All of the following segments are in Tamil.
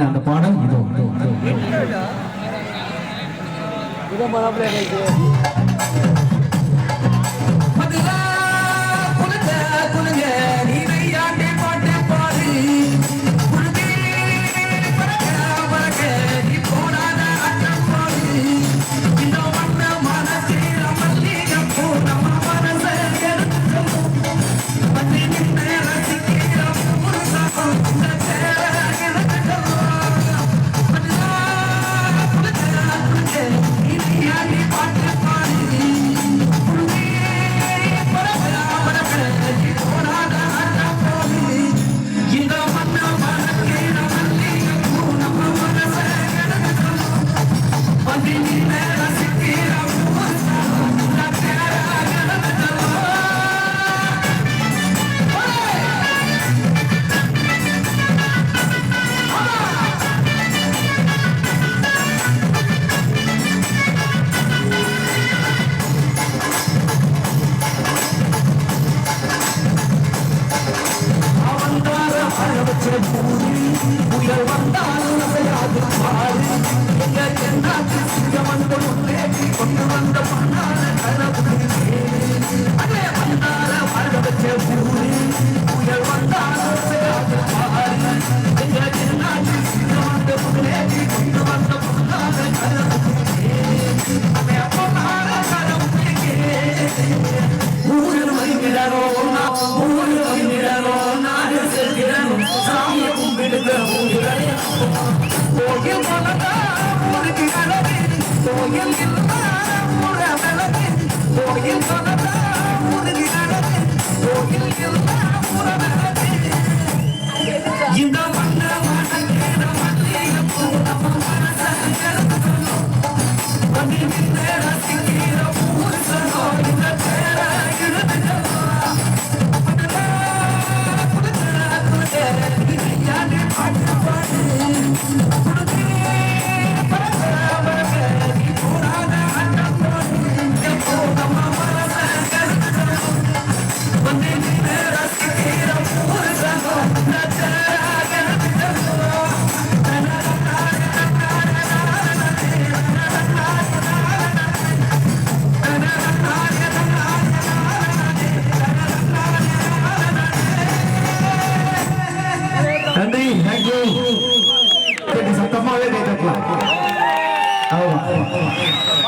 பாடின அந்த பாடல் இதோ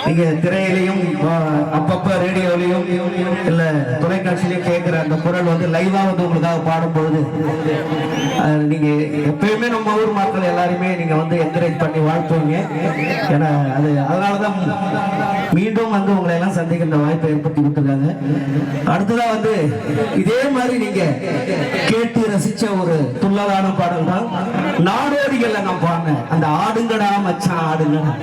நீங்க திரையிலையும் அப்பப்ப ரேடியோலையும் இல்ல தொலைக்காட்சியிலையும் கேட்கிற அந்த குரல் வந்து லைவா வந்து உங்களுக்காக பாடும்பொழுது நீங்க எப்பயுமே நம்ம ஊர் மக்கள் எல்லாருமே நீங்க வந்து என்கரேஜ் பண்ணி வாழ்த்துவீங்க. ஏன்னா அது அதனாலதான் மீண்டும் வந்து உங்களை எல்லாம் சந்திக்கின்ற வாய்ப்பை ஏற்படுத்தி கொடுத்துருக்காங்க. அடுத்ததான் வந்து இதே மாதிரி நீங்க கேட்டு ரசிச்ச ஒரு துள்ளலான பாடல் தான் நாடோடிகள்ல நான் பாடினேன் அந்த ஆடுங்கடா மச்சான் ஆடுங்கடா.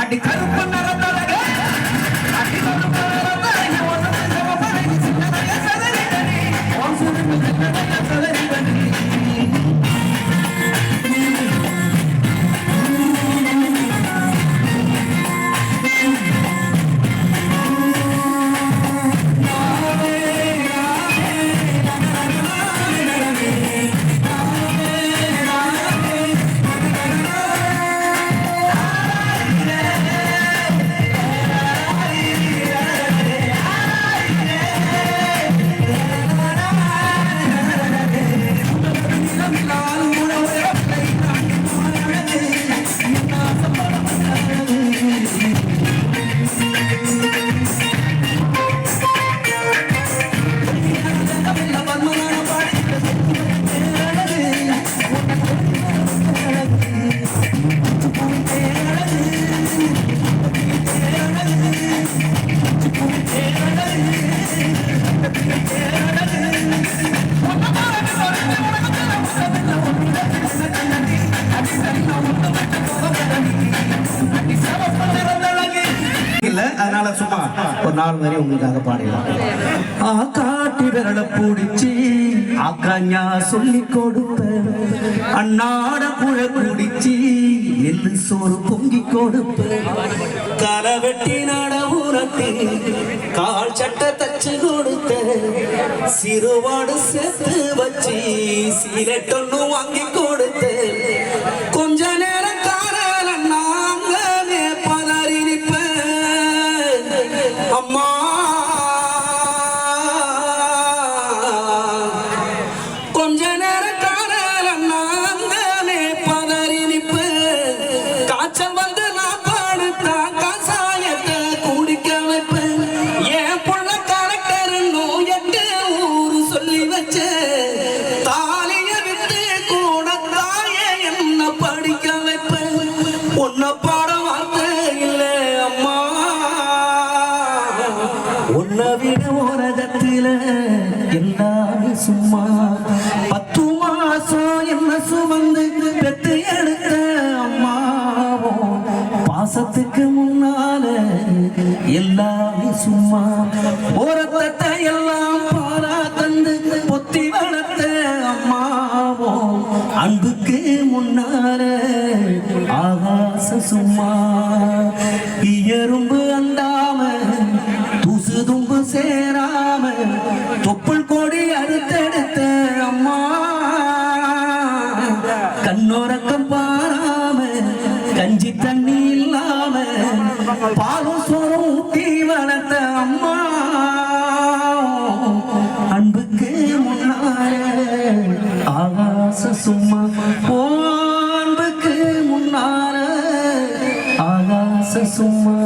அடி கருப்பு நிறத்தழகே அடி கருப்பு நிறத்தழகே ஒன்று சின்னதைய சதறிடனே ஓம் சுருங்க சின்னதைய சதறிடனே அதனால சும்மா ஒரு 4 வரி உங்களுக்காக பாடலாம். காட்டி விரல பூடிச்சு ஆக்காஞா சொல்லி கொடுப்பேன் அண்ணாட குழ குடிச்சு எள்ளு சோறு பொங்கி கொடுப்பேன் களை வெட்டி நட ஊரத்தி கால் சட்டை தச்சு கொடுத்த சிறுவாடு சேர்த்து வச்சு சீரட்டொன்னு வாங்கி கொடுத்த கொஞ்ச நேரம் காரல் நாங்களே பதறி நிற்பேன் அம்மா கொஞ்ச நேரம் காரல் நாங்களே பதறி நிற்பேன் காய்ச்சல் வந்து நான் பாடுத்தா கசாயத்தை குடிக்க வைப்பேன் என் புள்ள கரெக்டர் 8 ஊரு சொல்லி வச்ச தாலிய விட்டு கூட தாயே என்ன படிக்க வைப்பேன் உன்னை பாட வார்த்தை இல்லை அம்மா உன்னை விட உலகத்தில எல்லாமே சும்மா 10 மாசம் என்ன சுமந்து பெத்து எடுத்த அம்மாவோ பாசத்துக்கு முன்னால எல்லாமே சும்மா ஓரத்தத்தை எல்லாம் பாரா தந்து பொத்தி வளர்த்த அம்மாவோ அன்புக்கு முன்னால ஆகாச சும்மா எறும்பு அண்டாம தூசு தும்பு சேராம தொப்புள் கொடி அறுத்தெடுத்த அம்மா கண்ணோரக்கம் பாராம கஞ்சி தண்ணி இல்லாம பாலும் சோறும் ஊட்டி வளர்த்த அம்மா அன்புக்கு முன்னால ஆகாச சும்மா அன்புக்கு முன்னால ஆகாச சும்மா